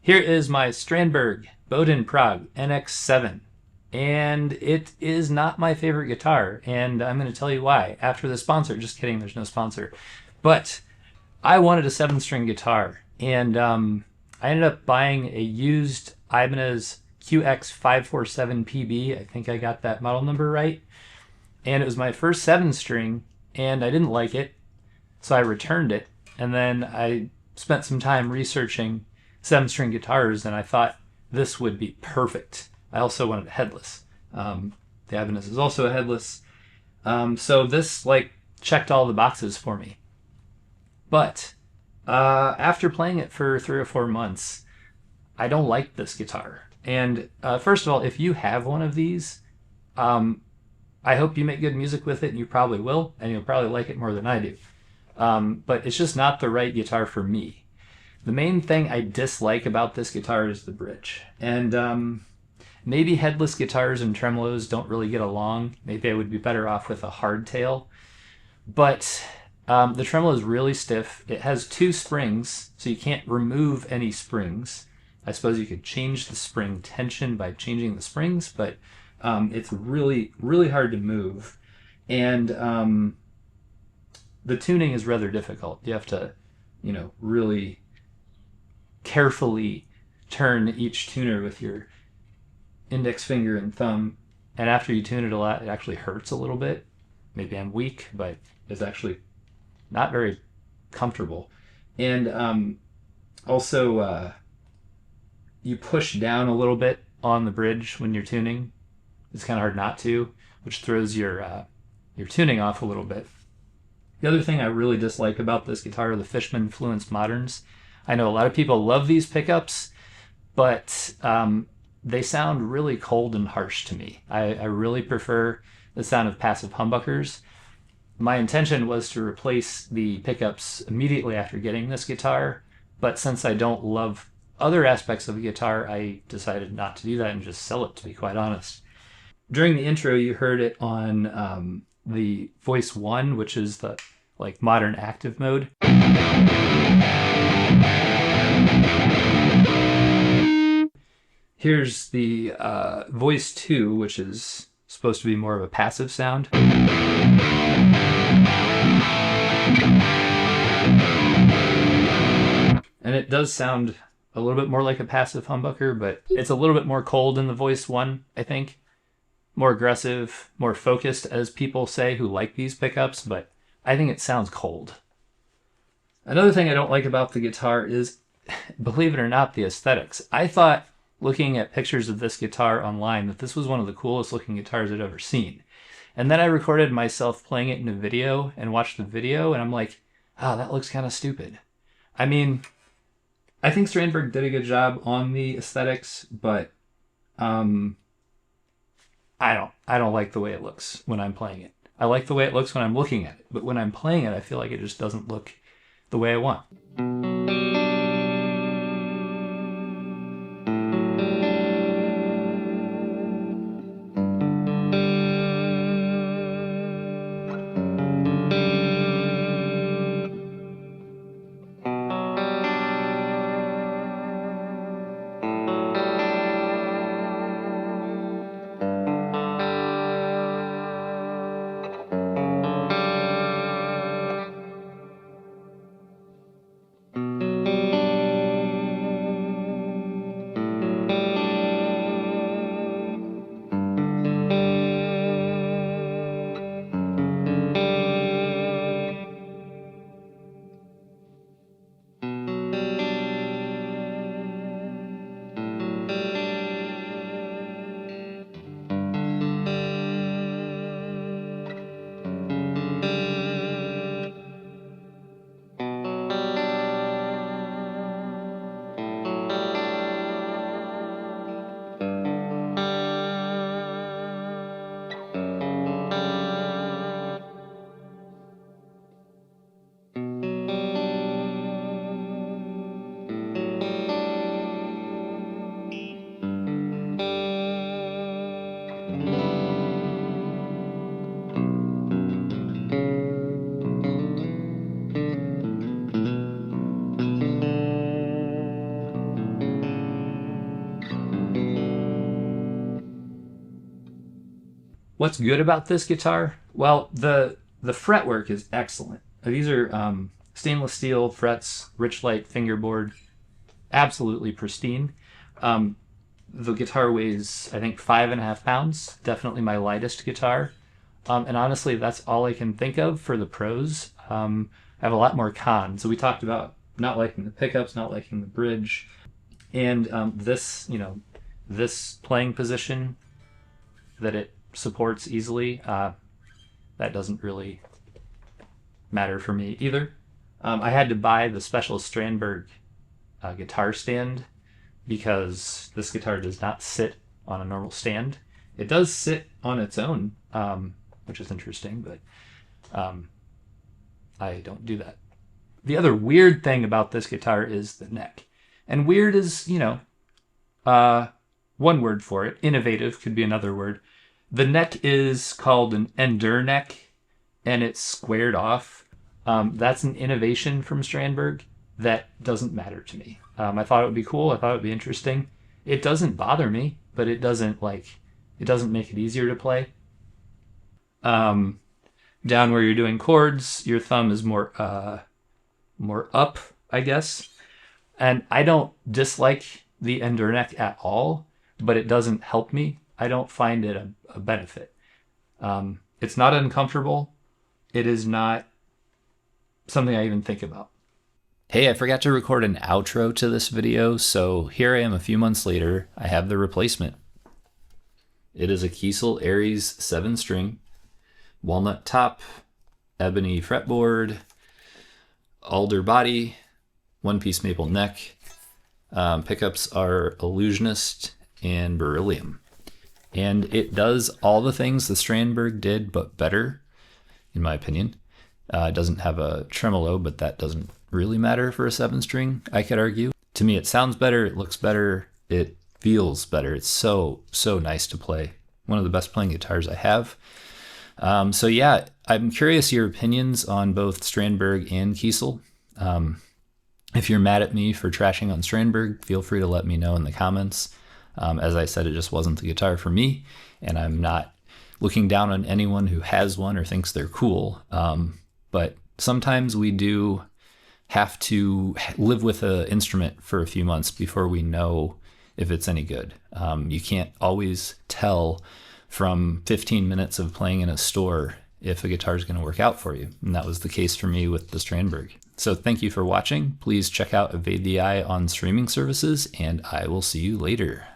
Here is my Strandberg Bowden Prague NX7. And it is not my favorite guitar, and I'm going to tell you why after the sponsor. Just kidding, there's no sponsor. But I wanted a 7-string guitar, and I ended up buying a used Ibanez QX547PB. I think I got that model number right. And it was my first 7-string, and I didn't like it, so I returned it. And then I spent some time researching 7-string guitars, and I thought this would be perfect. I also wanted a headless. The Ibanez is also a headless. So this checked all the boxes for me. But after playing it for 3 or 4 months, I don't like this guitar. And first of all, if you have one of these, I hope you make good music with it, and you probably will, and you'll probably like it more than I do. But it's just not the right guitar for me. The main thing I dislike about this guitar is the bridge. And maybe headless guitars and tremolos don't really get along. Maybe I would be better off with a hardtail. But the tremolo is really stiff. It has 2 springs, so you can't remove any springs. I suppose you could change the spring tension by changing the springs, but it's really, really hard to move. And the tuning is rather difficult. You have to, really carefully turn each tuner with your index finger and thumb. And after you tune it a lot, it actually hurts a little bit. Maybe I'm weak, but it's actually not very comfortable. And also, you push down a little bit on the bridge when you're tuning. It's kind of hard not to, which throws your tuning off a little bit. The other thing I really dislike about this guitar are the Fishman Fluence Moderns. I know a lot of people love these pickups, but they sound really cold and harsh to me. I really prefer the sound of passive humbuckers. My intention was to replace the pickups immediately after getting this guitar, but since I don't love other aspects of the guitar, I decided not to do that and just sell it, to be quite honest. During the intro, you heard it on the Voice 1, which is the modern active mode. Here's the Voice 2, which is supposed to be more of a passive sound. And it does sound a little bit more like a passive humbucker, but it's a little bit more cold in the Voice 1, I think. More aggressive, more focused, as people say who like these pickups, but I think it sounds cold. Another thing I don't like about the guitar is, believe it or not, the aesthetics. I thought, looking at pictures of this guitar online, that this was one of the coolest looking guitars I'd ever seen. And then I recorded myself playing it in a video and watched the video, and I'm like, that looks kind of stupid. I mean, I think Strandberg did a good job on the aesthetics, but I don't like the way it looks when I'm playing it. I like the way it looks when I'm looking at it, but when I'm playing it, I feel like it just doesn't look the way I want. What's good about this guitar? Well, the fretwork is excellent. These are stainless steel frets, rich light fingerboard, absolutely pristine. The guitar weighs, I think, 5.5 pounds. Definitely my lightest guitar. And honestly, that's all I can think of for the pros. I have a lot more cons. So we talked about not liking the pickups, not liking the bridge, and this playing position that it supports easily. That doesn't really matter for me either. I had to buy the special Strandberg guitar stand because this guitar does not sit on a normal stand. It does sit on its own, which is interesting, but I don't do that. The other weird thing about this guitar is the neck. And weird is, one word for it. Innovative could be another word. The neck is called an endure neck, and it's squared off. That's an innovation from Strandberg that doesn't matter to me. I thought it would be cool. I thought it would be interesting. It doesn't bother me, but it doesn't make it easier to play. Down where you're doing chords, your thumb is more up, I guess. And I don't dislike the endure neck at all, but it doesn't help me. I don't find it a benefit. It's not uncomfortable. It is not something I even think about. Hey, I forgot to record an outro to this video, so here I am a few months later. I have the replacement. It is a Kiesel Aries 7-string, walnut top, ebony fretboard, alder body, one-piece maple neck. Pickups are Illusionist and Beryllium. And it does all the things the Strandberg did, but better, in my opinion. It doesn't have a tremolo, but that doesn't really matter for a 7-string, I could argue. To me, it sounds better, it looks better, it feels better. It's so nice to play. One of the best playing guitars I have. So yeah, I'm curious your opinions on both Strandberg and Kiesel. If you're mad at me for trashing on Strandberg, feel free to let me know in the comments. As I said, it just wasn't the guitar for me, and I'm not looking down on anyone who has one or thinks they're cool. But sometimes we do have to live with an instrument for a few months before we know if it's any good. You can't always tell from 15 minutes of playing in a store if a guitar is going to work out for you. And that was the case for me with the Strandberg. So thank you for watching. Please check out Evade the Eye on streaming services, and I will see you later.